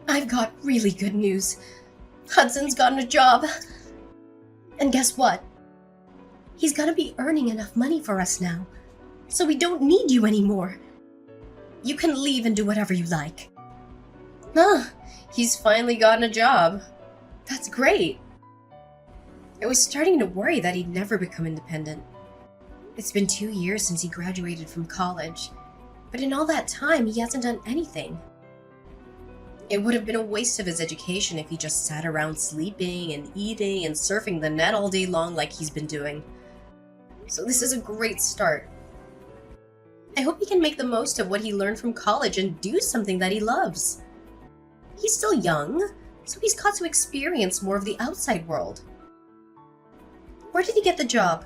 I've got really good news. Hudson's gotten a job. And guess what? He's gonna be earning enough money for us now, so we don't need you anymore. You can leave and do whatever you like. He's finally gotten a job. That's great. I was starting to worry that he'd never become independent. It's been 2 years since he graduated from college, but in all that time, he hasn't done anything. It would have been a waste of his education if he just sat around sleeping and eating and surfing the net all day long like he's been doing. So this is a great start. I hope he can make the most of what he learned from college and do something that he loves. He's still young, so he's got to experience more of the outside world. Where did he get the job?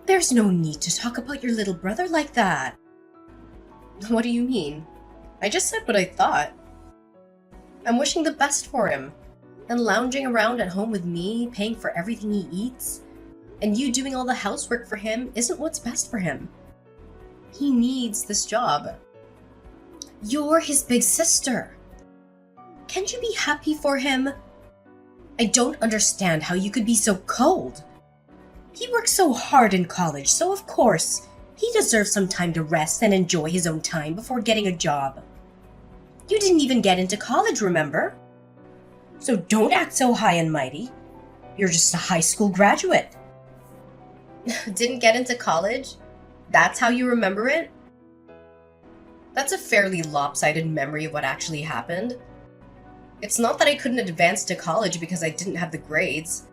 There's no need to talk about your little brother like that. What do you mean? I just said what I thought. I'm wishing the best for him, and lounging around at home with me, paying for everything he eats, and you doing all the housework for him isn't what's best for him. He needs this job. You're his big sister. Can't you be happy for him? I don't understand how you could be so cold. He worked so hard in college, so of course, he deserves some time to rest and enjoy his own time before getting a job. You didn't even get into college, remember? So don't act so high and mighty. You're just a high school graduate. Didn't get into college? That's how you remember it? That's a fairly lopsided memory of what actually happened. It's not that I couldn't advance to college because I didn't have the grades.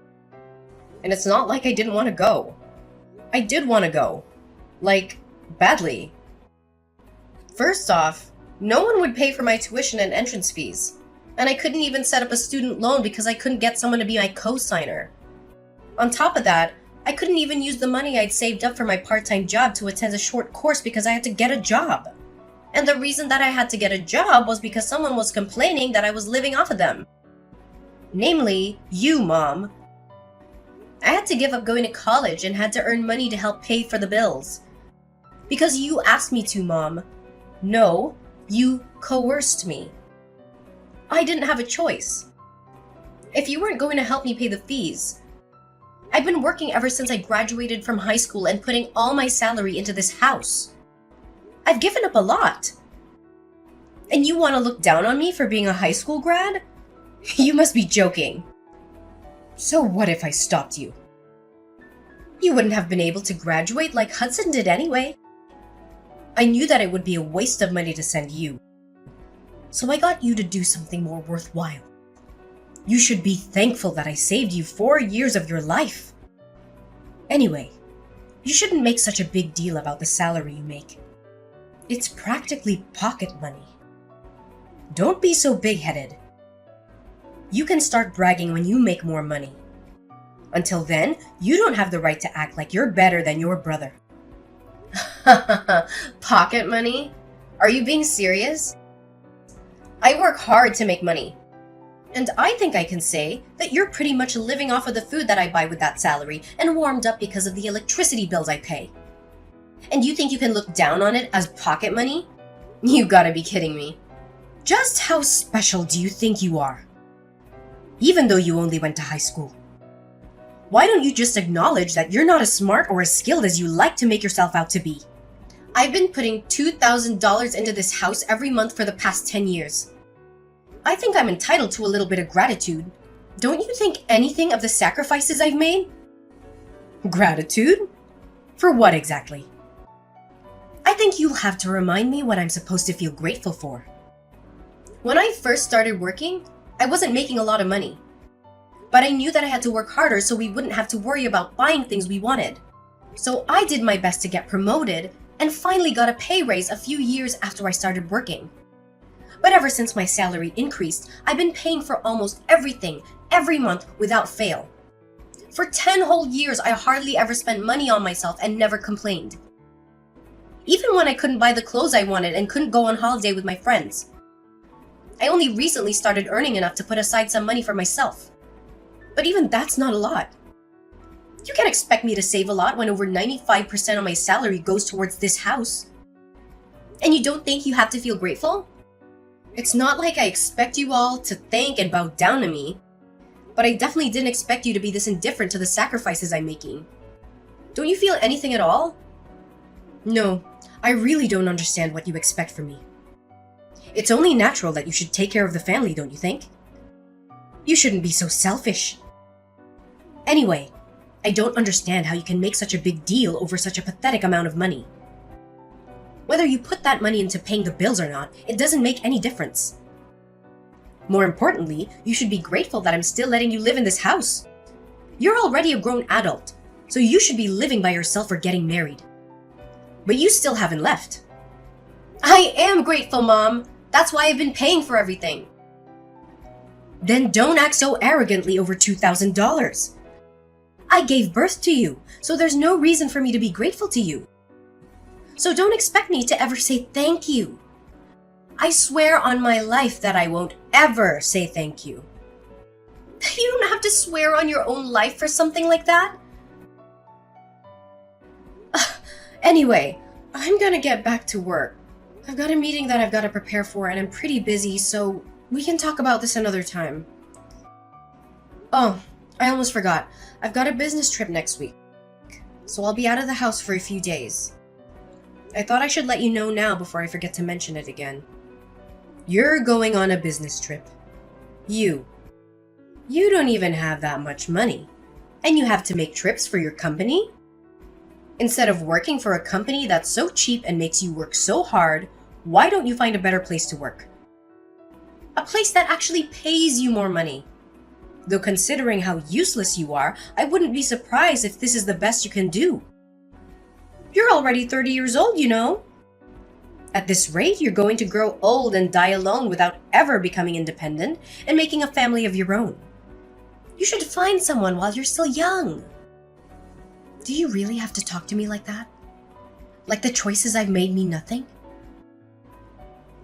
And it's not like I didn't want to go. I did want to go. Like, badly. First off, no one would pay for my tuition and entrance fees. And I couldn't even set up a student loan because I couldn't get someone to be my co-signer. On top of that, I couldn't even use the money I'd saved up for my part-time job to attend a short course because I had to get a job. And the reason that I had to get a job was because someone was complaining that I was living off of them. Namely, you, Mom. I had to give up going to college and had to earn money to help pay for the bills. Because you asked me to, Mom. No, you coerced me. I didn't have a choice. If you weren't going to help me pay the fees, I've been working ever since I graduated from high school and putting all my salary into this house. I've given up a lot. And you want to look down on me for being a high school grad? You must be joking. So what if I stopped you? You wouldn't have been able to graduate like Hudson did anyway. I knew that it would be a waste of money to send you. So I got you to do something more worthwhile. You should be thankful that I saved you 4 years of your life. Anyway, you shouldn't make such a big deal about the salary you make. It's practically pocket money. Don't be so big-headed. You can start bragging when you make more money. Until then, you don't have the right to act like you're better than your brother. Pocket money? Are you being serious? I work hard to make money. And I think I can say that you're pretty much living off of the food that I buy with that salary and warmed up because of the electricity bills I pay. And you think you can look down on it as pocket money? You gotta be kidding me. Just how special do you think you are? Even though you only went to high school. Why don't you just acknowledge that you're not as smart or as skilled as you like to make yourself out to be? I've been putting $2,000 into this house every month for the past 10 years. I think I'm entitled to a little bit of gratitude. Don't you think anything of the sacrifices I've made? Gratitude? For what exactly? I think you'll have to remind me what I'm supposed to feel grateful for. When I first started working, I wasn't making a lot of money. But I knew that I had to work harder so we wouldn't have to worry about buying things we wanted. So I did my best to get promoted and finally got a pay raise a few years after I started working. But ever since my salary increased, I've been paying for almost everything, every month without fail. For 10 whole years, I hardly ever spent money on myself and never complained. Even when I couldn't buy the clothes I wanted and couldn't go on holiday with my friends. I only recently started earning enough to put aside some money for myself. But even that's not a lot. You can't expect me to save a lot when over 95% of my salary goes towards this house. And you don't think you have to feel grateful? It's not like I expect you all to thank and bow down to me, but I definitely didn't expect you to be this indifferent to the sacrifices I'm making. Don't you feel anything at all? No, I really don't understand what you expect from me. It's only natural that you should take care of the family, don't you think? You shouldn't be so selfish. Anyway, I don't understand how you can make such a big deal over such a pathetic amount of money. Whether you put that money into paying the bills or not, it doesn't make any difference. More importantly, you should be grateful that I'm still letting you live in this house. You're already a grown adult, so you should be living by yourself or getting married. But you still haven't left. I am grateful, Mom. That's why I've been paying for everything. Then don't act so arrogantly over $2,000. I gave birth to you, so there's no reason for me to be grateful to you. So don't expect me to ever say thank you. I swear on my life that I won't ever say thank you. You don't have to swear on your own life for something like that. Anyway, I'm gonna get back to work. I've got a meeting that I've got to prepare for and I'm pretty busy, so we can talk about this another time. Oh, I almost forgot. I've got a business trip next week, so I'll be out of the house for a few days. I thought I should let you know now before I forget to mention it again. You're going on a business trip. You don't even have that much money, and you have to make trips for your company? Instead of working for a company that's so cheap and makes you work so hard, why don't you find a better place to work? A place that actually pays you more money. Though considering how useless you are, I wouldn't be surprised if this is the best you can do. You're already 30 years old, you know. At this rate, you're going to grow old and die alone without ever becoming independent and making a family of your own. You should find someone while you're still young. Do you really have to talk to me like that? Like the choices I've made mean nothing?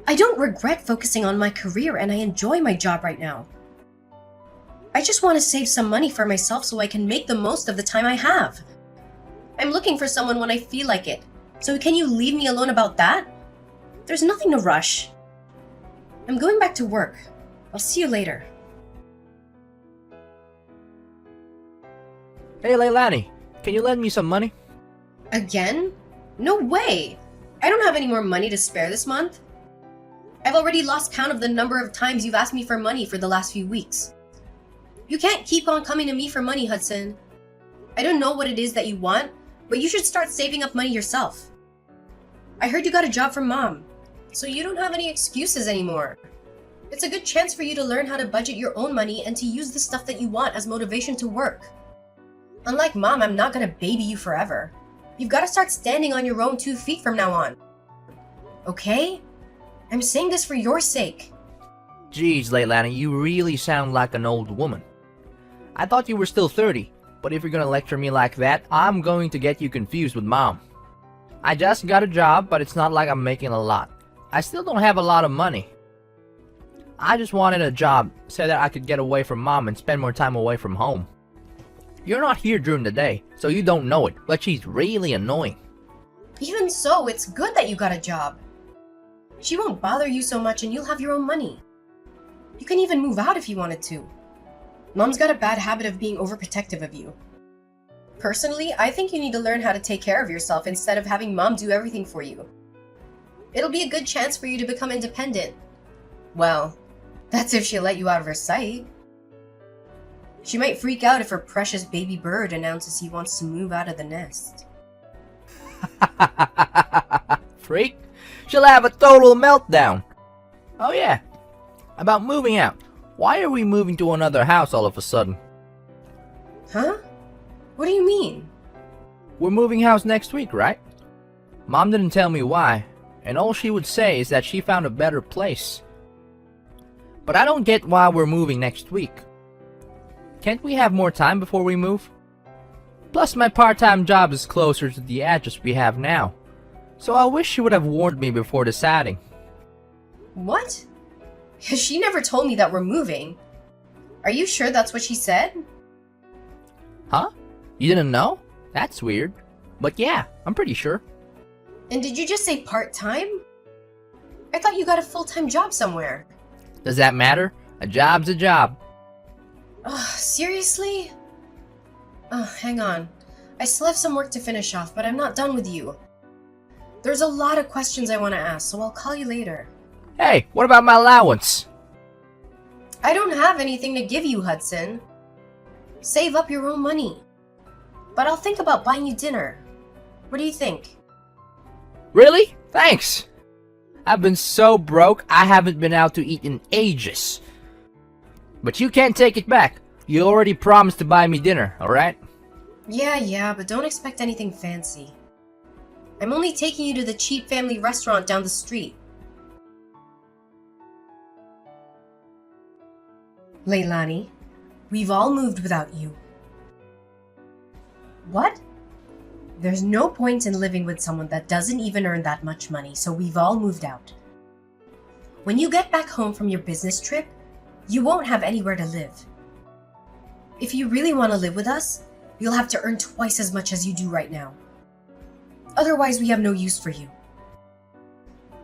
I don't regret focusing on my career and I enjoy my job right now. I just want to save some money for myself so I can make the most of the time I have. I'm looking for someone when I feel like it. So can you leave me alone about that? There's nothing to rush. I'm going back to work. I'll see you later. Hey Leilani, can you lend me some money? Again? No way! I don't have any more money to spare this month. I've already lost count of the number of times you've asked me for money for the last few weeks. You can't keep on coming to me for money, Hudson. I don't know what it is that you want, but you should start saving up money yourself. I heard you got a job from Mom, so you don't have any excuses anymore. It's a good chance for you to learn how to budget your own money and to use the stuff that you want as motivation to work. Unlike Mom, I'm not gonna baby you forever. You've got to start standing on your own 2 feet from now on. Okay? I'm saying this for your sake. Geez, Leilani, you really sound like an old woman. I thought you were still 30, but if you're gonna lecture me like that, I'm going to get you confused with Mom. I just got a job, but it's not like I'm making a lot. I still don't have a lot of money. I just wanted a job so that I could get away from Mom and spend more time away from home. You're not here during the day, so you don't know it, but she's really annoying. Even so, it's good that you got a job. She won't bother you so much and you'll have your own money. You can even move out if you wanted to. Mom's got a bad habit of being overprotective of you. Personally, I think you need to learn how to take care of yourself instead of having Mom do everything for you. It'll be a good chance for you to become independent. Well, that's if she'll let you out of her sight. She might freak out if her precious baby bird announces he wants to move out of the nest. Freak? She'll have a total meltdown. Oh yeah, about moving out. Why are we moving to another house all of a sudden? Huh? What do you mean? We're moving house next week, right? Mom didn't tell me why, and all she would say is that she found a better place. But I don't get why we're moving next week. Can't we have more time before we move? Plus my part-time job is closer to the address we have now, so I wish she would have warned me before deciding. What? She never told me that we're moving. Are you sure that's what she said? Huh? You didn't know? That's weird. But yeah, I'm pretty sure. And did you just say part-time? I thought you got a full-time job somewhere. Does that matter? A job's a job. Ugh, seriously? Hang on. I still have some work to finish off, but I'm not done with you. There's a lot of questions I want to ask, so I'll call you later. Hey, what about my allowance? I don't have anything to give you, Hudson. Save up your own money. But I'll think about buying you dinner. What do you think? Really? Thanks. I've been so broke, I haven't been out to eat in ages. But you can't take it back. You already promised to buy me dinner, alright? Yeah, but don't expect anything fancy. I'm only taking you to the cheap family restaurant down the street. Leilani, we've all moved without you. What? There's no point in living with someone that doesn't even earn that much money, so we've all moved out. When you get back home from your business trip, you won't have anywhere to live. If you really want to live with us, you'll have to earn twice as much as you do right now. Otherwise, we have no use for you.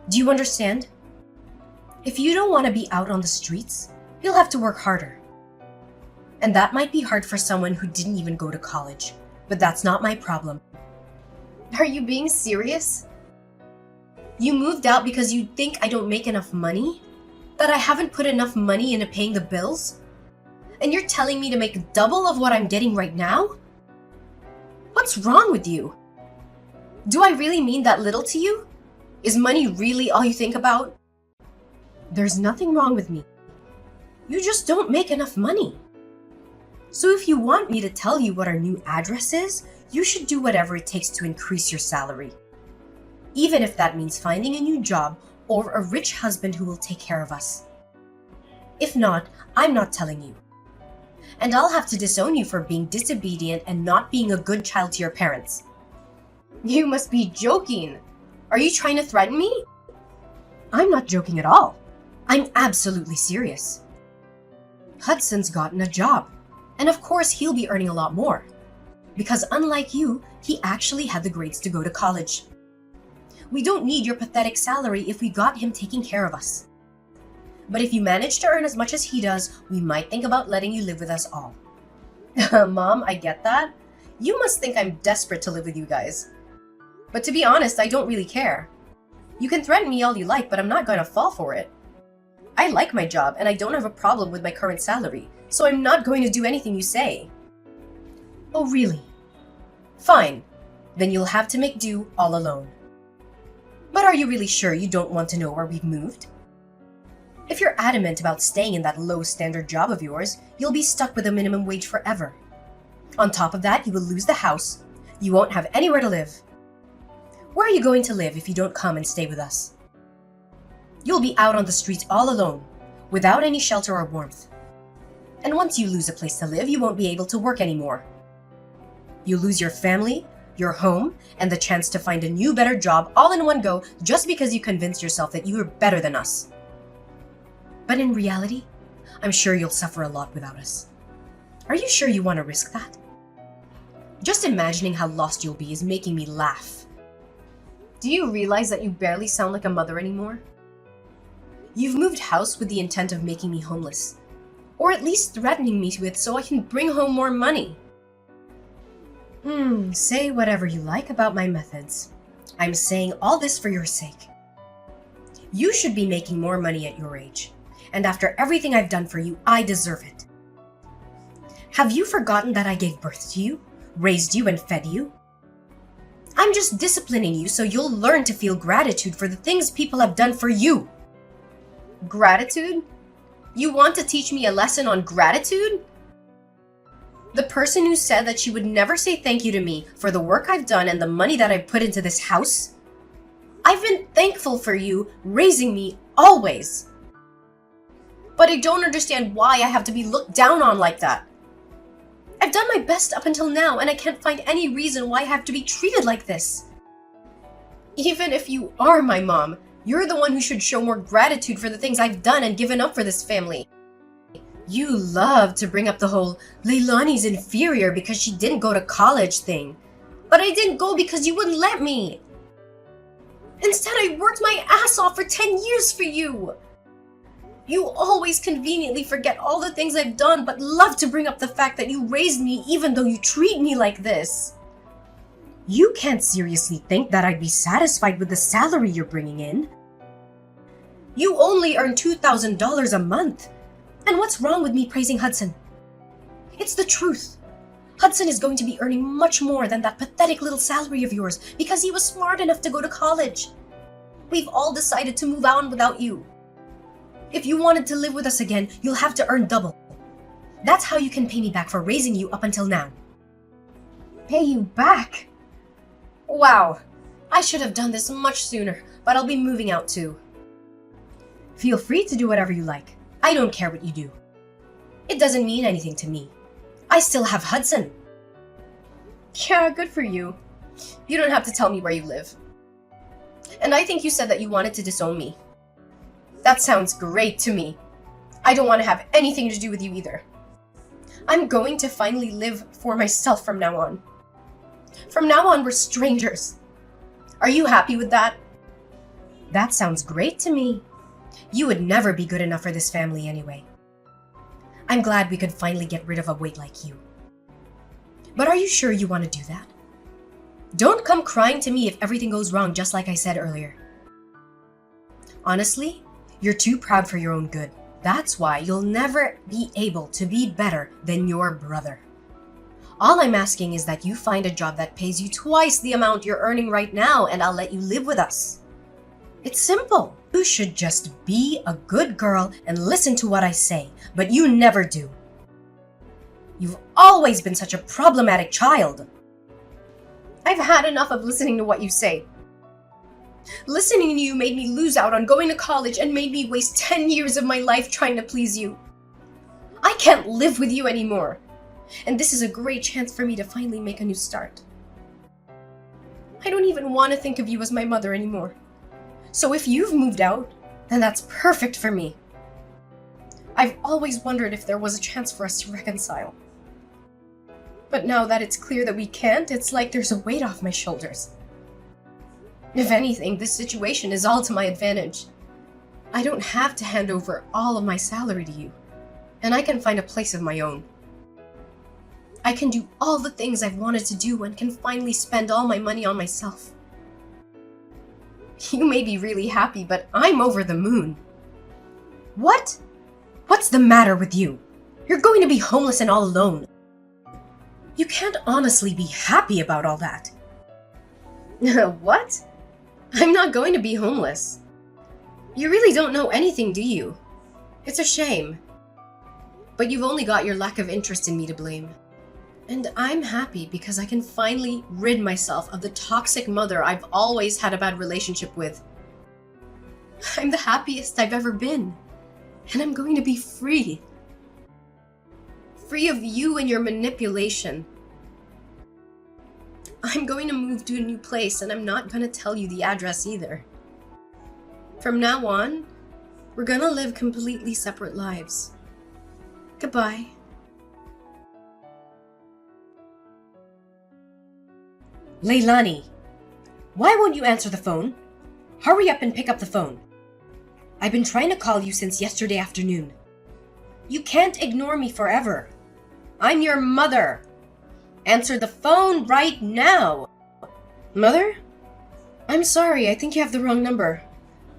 Do you understand? If you don't want to be out on the streets, you'll have to work harder. And that might be hard for someone who didn't even go to college, but that's not my problem. Are you being serious? You moved out because you think I don't make enough money? That I haven't put enough money into paying the bills? And you're telling me to make double of what I'm getting right now? What's wrong with you? Do I really mean that little to you? Is money really all you think about? There's nothing wrong with me. You just don't make enough money. So if you want me to tell you what our new address is, you should do whatever it takes to increase your salary. Even if that means finding a new job or a rich husband who will take care of us. If not, I'm not telling you. And I'll have to disown you for being disobedient and not being a good child to your parents. You must be joking. Are you trying to threaten me? I'm not joking at all. I'm absolutely serious. Hudson's gotten a job, and of course he'll be earning a lot more. Because unlike you, he actually had the grades to go to college. We don't need your pathetic salary if we got him taking care of us. But if you manage to earn as much as he does, we might think about letting you live with us all. Mom, I get that. You must think I'm desperate to live with you guys. But to be honest, I don't really care. You can threaten me all you like, but I'm not going to fall for it. I like my job, and I don't have a problem with my current salary, so I'm not going to do anything you say. Oh, really? Fine. Then you'll have to make do all alone. But are you really sure you don't want to know where we've moved? If you're adamant about staying in that low-standard job of yours, you'll be stuck with a minimum wage forever. On top of that, you will lose the house. You won't have anywhere to live. Where are you going to live if you don't come and stay with us? You'll be out on the streets all alone, without any shelter or warmth. And once you lose a place to live, you won't be able to work anymore. You lose your family, your home, and the chance to find a new, better job all in one go just because you convinced yourself that you are better than us. But in reality, I'm sure you'll suffer a lot without us. Are you sure you want to risk that? Just imagining how lost you'll be is making me laugh. Do you realize that you barely sound like a mother anymore? You've moved house with the intent of making me homeless, or at least threatening me with so I can bring home more money. Say whatever you like about my methods. I'm saying all this for your sake. You should be making more money at your age, and after everything I've done for you, I deserve it. Have you forgotten that I gave birth to you, raised you, and fed you? I'm just disciplining you so you'll learn to feel gratitude for the things people have done for you. Gratitude? You want to teach me a lesson on gratitude? The person who said that she would never say thank you to me for the work I've done and the money that I've put into this house? I've been thankful for you raising me always. But I don't understand why I have to be looked down on like that. I've done my best up until now, and I can't find any reason why I have to be treated like this. Even if you are my mom, you're the one who should show more gratitude for the things I've done and given up for this family. You love to bring up the whole Leilani's inferior because she didn't go to college thing. But I didn't go because you wouldn't let me. Instead, I worked my ass off for 10 years for you. You always conveniently forget all the things I've done, but love to bring up the fact that you raised me even though you treat me like this. You can't seriously think that I'd be satisfied with the salary you're bringing in. You only earn $2,000 a month. And what's wrong with me praising Hudson? It's the truth. Hudson is going to be earning much more than that pathetic little salary of yours because he was smart enough to go to college. We've all decided to move on without you. If you wanted to live with us again, you'll have to earn double. That's how you can pay me back for raising you up until now. Pay you back? Wow, I should have done this much sooner, but I'll be moving out too. Feel free to do whatever you like. I don't care what you do. It doesn't mean anything to me. I still have Hudson. Yeah, good for you. You don't have to tell me where you live. And I think you said that you wanted to disown me. That sounds great to me. I don't want to have anything to do with you either. I'm going to finally live for myself from now on. From now on, we're strangers. Are you happy with that? That sounds great to me. You would never be good enough for this family anyway. I'm glad we could finally get rid of a weight like you. But are you sure you want to do that? Don't come crying to me if everything goes wrong, just like I said earlier. Honestly, you're too proud for your own good. That's why you'll never be able to be better than your brother. All I'm asking is that you find a job that pays you twice the amount you're earning right now, and I'll let you live with us. It's simple. You should just be a good girl and listen to what I say, but you never do. You've always been such a problematic child. I've had enough of listening to what you say. Listening to you made me lose out on going to college and made me waste 10 years of my life trying to please you. I can't live with you anymore, and this is a great chance for me to finally make a new start. I don't even want to think of you as my mother anymore. So if you've moved out, then that's perfect for me. I've always wondered if there was a chance for us to reconcile. But now that it's clear that we can't, it's like there's a weight off my shoulders. If anything, this situation is all to my advantage. I don't have to hand over all of my salary to you, and I can find a place of my own. I can do all the things I've wanted to do and can finally spend all my money on myself. You may be really happy, but I'm over the moon. What? What's the matter with you? You're going to be homeless and all alone. You can't honestly be happy about all that. What? I'm not going to be homeless. You really don't know anything, do you? It's a shame. But you've only got your lack of interest in me to blame. And I'm happy because I can finally rid myself of the toxic mother I've always had a bad relationship with. I'm the happiest I've ever been. And I'm going to be free. Free of you and your manipulation. I'm going to move to a new place and I'm not going to tell you the address either. From now on, we're going to live completely separate lives. Goodbye. Leilani, why won't you answer the phone? Hurry up and pick up the phone. I've been trying to call you since yesterday afternoon. You can't ignore me forever. I'm your mother. Answer the phone right now. Mother? I'm sorry, I think you have the wrong number.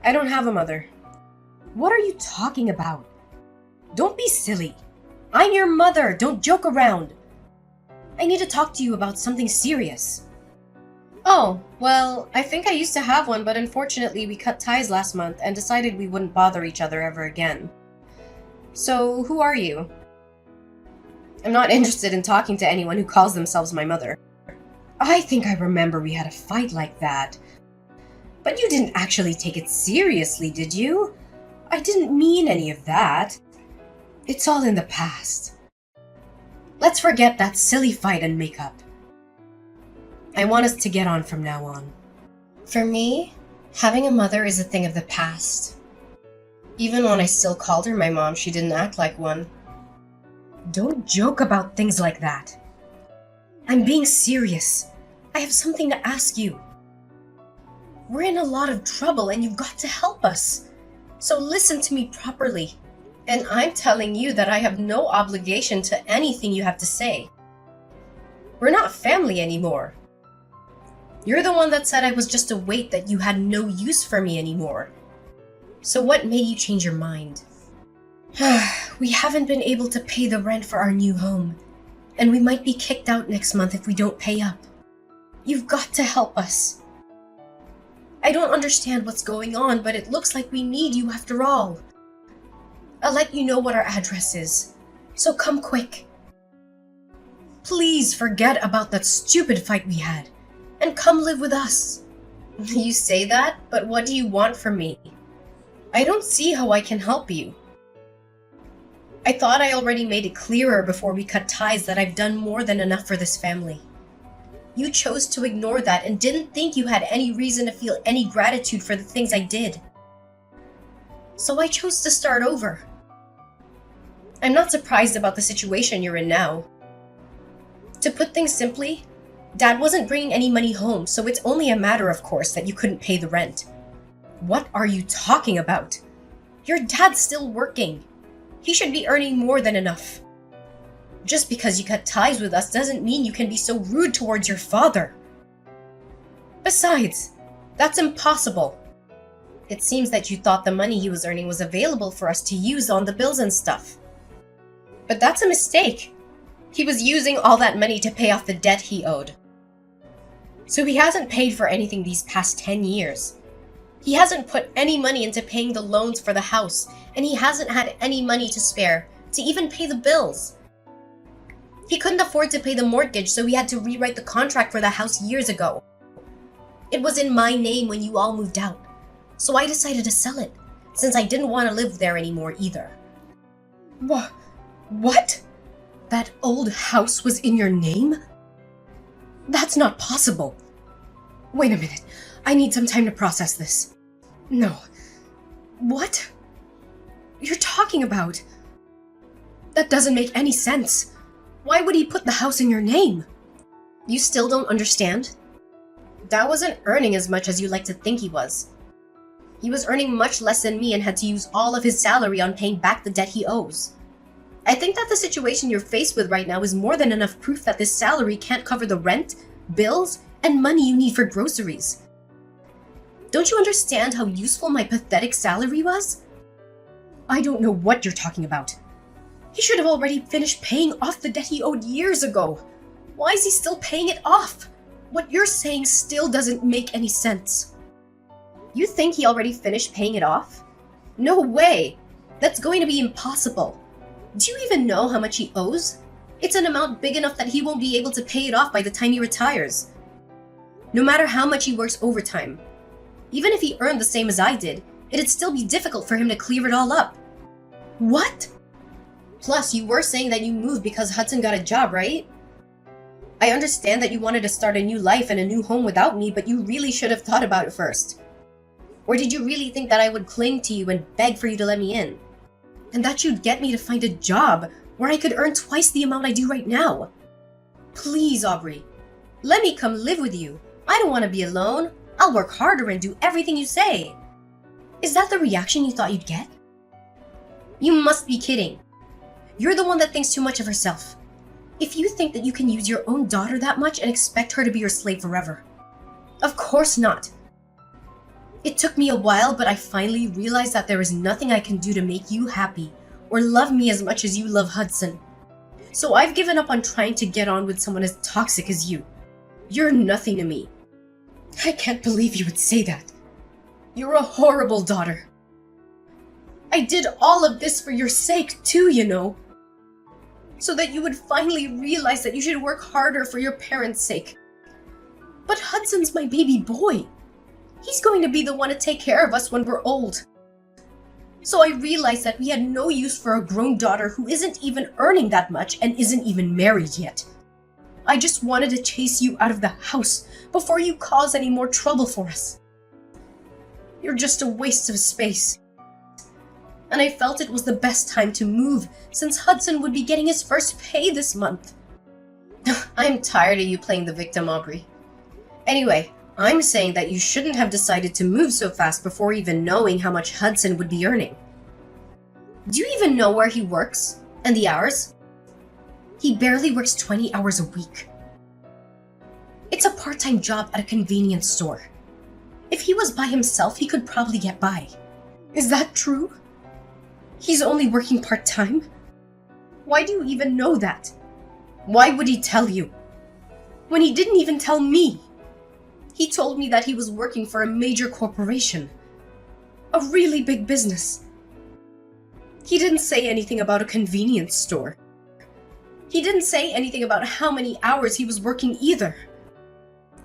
I don't have a mother. What are you talking about? Don't be silly. I'm your mother, don't joke around. I need to talk to you about something serious. Oh, well, I think I used to have one, but unfortunately we cut ties last month and decided we wouldn't bother each other ever again. So, who are you? I'm not interested in talking to anyone who calls themselves my mother. I think I remember we had a fight like that. But you didn't actually take it seriously, did you? I didn't mean any of that. It's all in the past. Let's forget that silly fight and make up. I want us to get on from now on. For me, having a mother is a thing of the past. Even when I still called her my mom, she didn't act like one. Don't joke about things like that. I'm being serious. I have something to ask you. We're in a lot of trouble and you've got to help us. So listen to me properly. And I'm telling you that I have no obligation to anything you have to say. We're not family anymore. You're the one that said I was just a weight, that you had no use for me anymore. So what made you change your mind? We haven't been able to pay the rent for our new home, and we might be kicked out next month if we don't pay up. You've got to help us. I don't understand what's going on, but it looks like we need you after all. I'll let you know what our address is, so come quick. Please forget about that stupid fight we had, and come live with us. You say that, but what do you want from me? I don't see how I can help you. I thought I already made it clearer before we cut ties that I've done more than enough for this family. You chose to ignore that and didn't think you had any reason to feel any gratitude for the things I did. So I chose to start over. I'm not surprised about the situation you're in now. To put things simply, Dad wasn't bringing any money home, so it's only a matter of course that you couldn't pay the rent. What are you talking about? Your dad's still working. He should be earning more than enough. Just because you cut ties with us doesn't mean you can be so rude towards your father. Besides, that's impossible. It seems that you thought the money he was earning was available for us to use on the bills and stuff. But that's a mistake. He was using all that money to pay off the debt he owed. So he hasn't paid for anything these past 10 years. He hasn't put any money into paying the loans for the house, and he hasn't had any money to spare to even pay the bills. He couldn't afford to pay the mortgage, so he had to rewrite the contract for the house years ago. It was in my name when you all moved out, so I decided to sell it, since I didn't want to live there anymore either. What? That old house was in your name? That's not possible. Wait a minute. I need some time to process this. No. What? You're talking about? That doesn't make any sense. Why would he put the house in your name? You still don't understand? Dad wasn't earning as much as you like to think he was. He was earning much less than me and had to use all of his salary on paying back the debt he owes. I think that the situation you're faced with right now is more than enough proof that this salary can't cover the rent, bills, and money you need for groceries. Don't you understand how useful my pathetic salary was? I don't know what you're talking about. He should have already finished paying off the debt he owed years ago. Why is he still paying it off? What you're saying still doesn't make any sense. You think he already finished paying it off? No way! That's going to be impossible. Do you even know how much he owes? It's an amount big enough that he won't be able to pay it off by the time he retires. No matter how much he works overtime. Even if he earned the same as I did, it'd still be difficult for him to clear it all up. What? Plus, you were saying that you moved because Hudson got a job, right? I understand that you wanted to start a new life and a new home without me, but you really should have thought about it first. Or did you really think that I would cling to you and beg for you to let me in? And that you'd get me to find a job where I could earn twice the amount I do right now? Please, Aubrey, let me come live with you. I don't want to be alone. I'll work harder and do everything you say. Is that the reaction you thought you'd get? You must be kidding. You're the one that thinks too much of herself. If you think that you can use your own daughter that much and expect her to be your slave forever. Of course not. It took me a while, but I finally realized that there is nothing I can do to make you happy or love me as much as you love Hudson. So I've given up on trying to get on with someone as toxic as you. You're nothing to me. I can't believe you would say that. You're a horrible daughter. I did all of this for your sake too, you know. So that you would finally realize that you should work harder for your parents' sake. But Hudson's my baby boy. He's going to be the one to take care of us when we're old. So I realized that we had no use for a grown daughter who isn't even earning that much and isn't even married yet. I just wanted to chase you out of the house before you cause any more trouble for us. You're just a waste of space. And I felt it was the best time to move since Hudson would be getting his first pay this month. I'm tired of you playing the victim, Aubrey. Anyway, I'm saying that you shouldn't have decided to move so fast before even knowing how much Hudson would be earning. Do you even know where he works? And the hours? He barely works 20 hours a week. It's a part-time job at a convenience store. If he was by himself, he could probably get by. Is that true? He's only working part-time? Why do you even know that? Why would he tell you? When he didn't even tell me. He told me that he was working for a major corporation. A really big business. He didn't say anything about a convenience store. He didn't say anything about how many hours he was working either.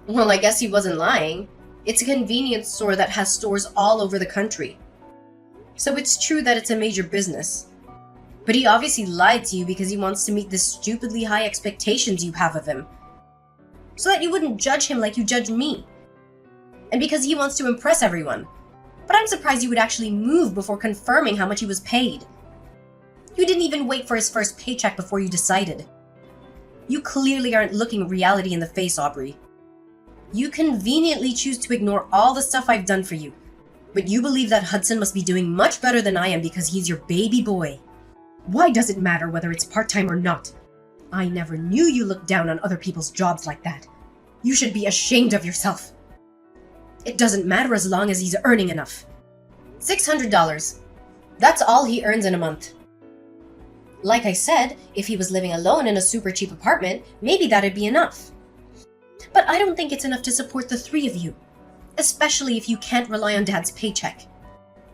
Well, I guess he wasn't lying. It's a convenience store that has stores all over the country. So it's true that it's a major business. But he obviously lied to you because he wants to meet the stupidly high expectations you have of him. So that you wouldn't judge him like you judge me. And because he wants to impress everyone. But I'm surprised you would actually move before confirming how much he was paid. You didn't even wait for his first paycheck before you decided. You clearly aren't looking reality in the face, Aubrey. You conveniently choose to ignore all the stuff I've done for you. But you believe that Hudson must be doing much better than I am because he's your baby boy. Why does it matter whether it's part-time or not? I never knew you looked down on other people's jobs like that. You should be ashamed of yourself. It doesn't matter as long as he's earning enough. $600. That's all he earns in a month. Like I said, if he was living alone in a super cheap apartment, maybe that'd be enough. But I don't think it's enough to support the three of you. Especially if you can't rely on Dad's paycheck.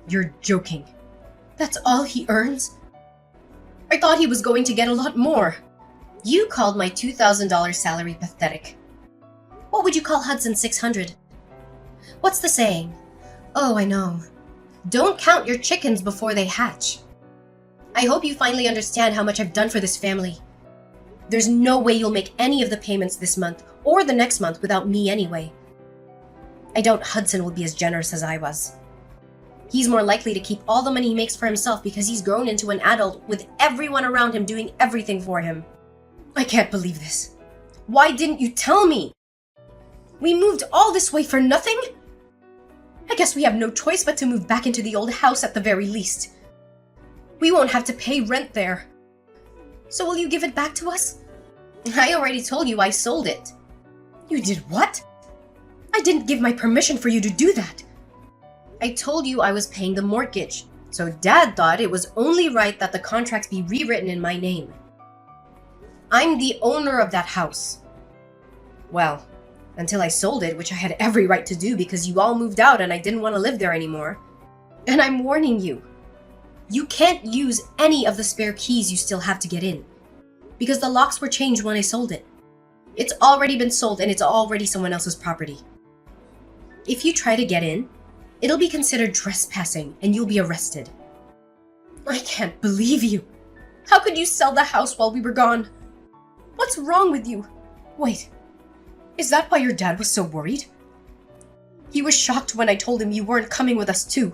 You're joking. That's all he earns? I thought he was going to get a lot more. You called my $2,000 salary pathetic. What would you call Hudson's $600? What's the saying? Oh, I know. Don't count your chickens before they hatch. I hope you finally understand how much I've done for this family. There's no way you'll make any of the payments this month or the next month without me anyway. I doubt Hudson will be as generous as I was. He's more likely to keep all the money he makes for himself because he's grown into an adult with everyone around him doing everything for him. I can't believe this. Why didn't you tell me? We moved all this way for nothing? I guess we have no choice but to move back into the old house at the very least. We won't have to pay rent there. So will you give it back to us? I already told you I sold it. You did what? I didn't give my permission for you to do that. I told you I was paying the mortgage, so Dad thought it was only right that the contracts be rewritten in my name. I'm the owner of that house. Well, until I sold it, which I had every right to do because you all moved out and I didn't want to live there anymore. And I'm warning you. You can't use any of the spare keys you still have to get in. Because the locks were changed when I sold it. It's already been sold and it's already someone else's property. If you try to get in, it'll be considered trespassing and you'll be arrested. I can't believe you. How could you sell the house while we were gone? What's wrong with you? Wait, is that why your dad was so worried? He was shocked when I told him you weren't coming with us too.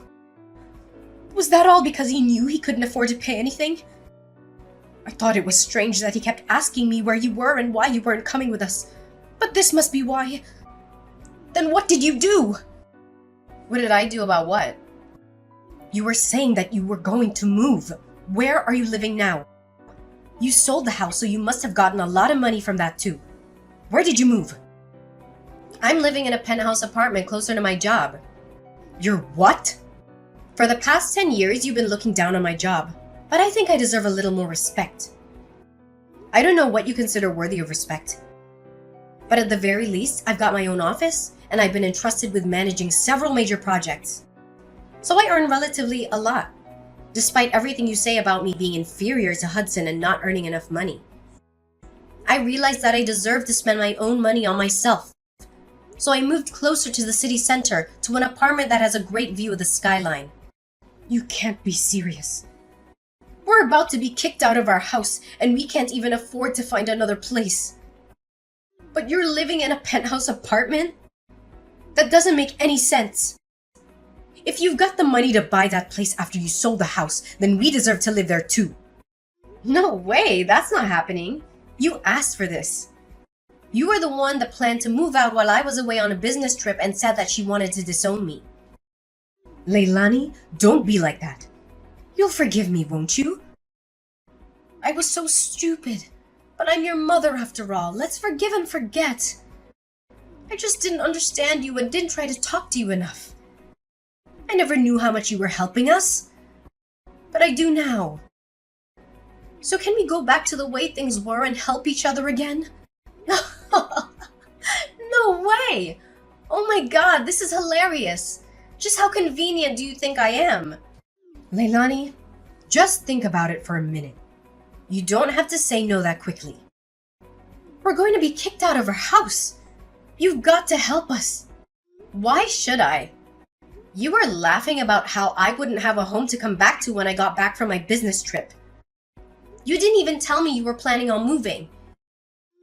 Was that all because he knew he couldn't afford to pay anything? I thought it was strange that he kept asking me where you were and why you weren't coming with us. But this must be why. Then what did you do? What did I do about what? You were saying that you were going to move. Where are you living now? You sold the house, so you must have gotten a lot of money from that too. Where did you move? I'm living in a penthouse apartment closer to my job. You're what? For the past 10 years, you've been looking down on my job, but I think I deserve a little more respect. I don't know what you consider worthy of respect. But at the very least, I've got my own office, and I've been entrusted with managing several major projects. So I earn relatively a lot, despite everything you say about me being inferior to Hudson and not earning enough money. I realized that I deserve to spend my own money on myself. So I moved closer to the city center to an apartment that has a great view of the skyline. You can't be serious. We're about to be kicked out of our house, and we can't even afford to find another place. But you're living in a penthouse apartment? That doesn't make any sense. If you've got the money to buy that place after you sold the house, then we deserve to live there too. No way, that's not happening. You asked for this. You were the one that planned to move out while I was away on a business trip and said that she wanted to disown me. Leilani, don't be like that. You'll forgive me, won't you? I was so stupid, but I'm your mother after all. Let's forgive and forget. I just didn't understand you and didn't try to talk to you enough. I never knew how much you were helping us, but I do now. So can we go back to the way things were and help each other again? No way! Oh my god, this is hilarious. Just how convenient do you think I am? Leilani, just think about it for a minute. You don't have to say no that quickly. We're going to be kicked out of our house. You've got to help us. Why should I? You were laughing about how I wouldn't have a home to come back to when I got back from my business trip. You didn't even tell me you were planning on moving.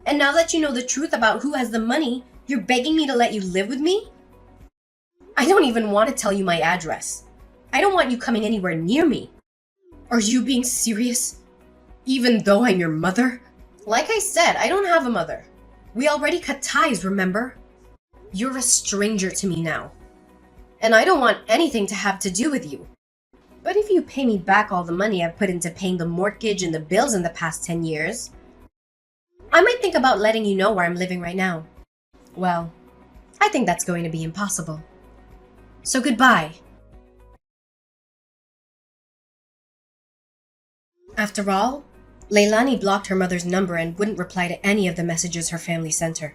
And now that you know the truth about who has the money, you're begging me to let you live with me? I don't even want to tell you my address. I don't want you coming anywhere near me. Are you being serious? Even though I'm your mother? Like I said, I don't have a mother. We already cut ties, remember? You're a stranger to me now. And I don't want anything to have to do with you. But if you pay me back all the money I've put into paying the mortgage and the bills in the past 10 years, I might think about letting you know where I'm living right now. Well, I think that's going to be impossible. So goodbye. After all, Leilani blocked her mother's number and wouldn't reply to any of the messages her family sent her.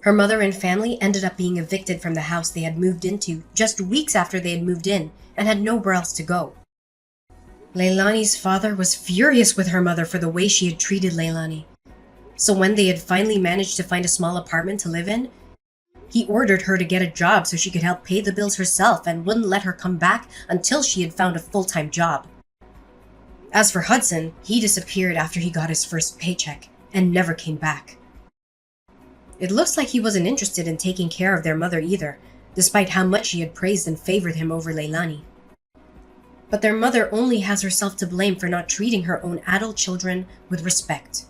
Her mother and family ended up being evicted from the house they had moved into just weeks after they had moved in and had nowhere else to go. Leilani's father was furious with her mother for the way she had treated Leilani. So when they had finally managed to find a small apartment to live in, he ordered her to get a job so she could help pay the bills herself and wouldn't let her come back until she had found a full-time job. As for Hudson, he disappeared after he got his first paycheck and never came back. It looks like he wasn't interested in taking care of their mother either, despite how much she had praised and favored him over Leilani. But their mother only has herself to blame for not treating her own adult children with respect.